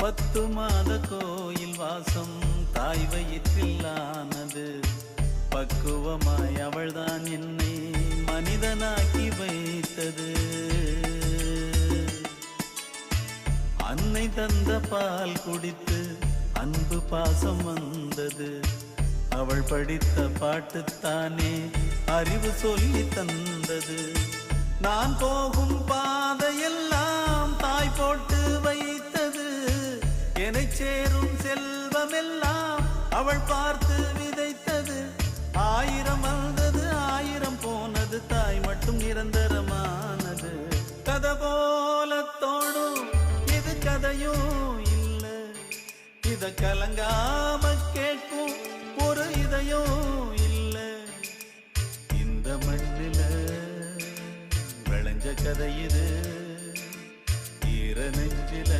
10 மாத கோயில் வாசம் தாய் வயிற்றில்லானது. பக்குவமாய் அவள்தான் என்னை மனிதனாக்கி வைத்தது. அன்னை தந்த பால் குடித்து அன்பு பாசம் வந்தது. அவள் படித்த பாட்டுத்தானே அறிவு சொல்லி தந்தது. நான் போகும் பாதையெல்லாம் தாய் போட்டு வைத்தது. என்னை சேரும் செல்வமெல்லாம் அவள் பார்த்து விதைத்தது. 1000 வந்தது 1000 போனது, தாய் மட்டும் நிரந்தரமானது. கதை போல தோடும் இது கதையும் இல்ல, இத கலங்காம கேட்கும் ஒரு இதயம் இல்ல. இந்த மண்ணில விளைஞ்ச கதை இது, ஈர நெஞ்சில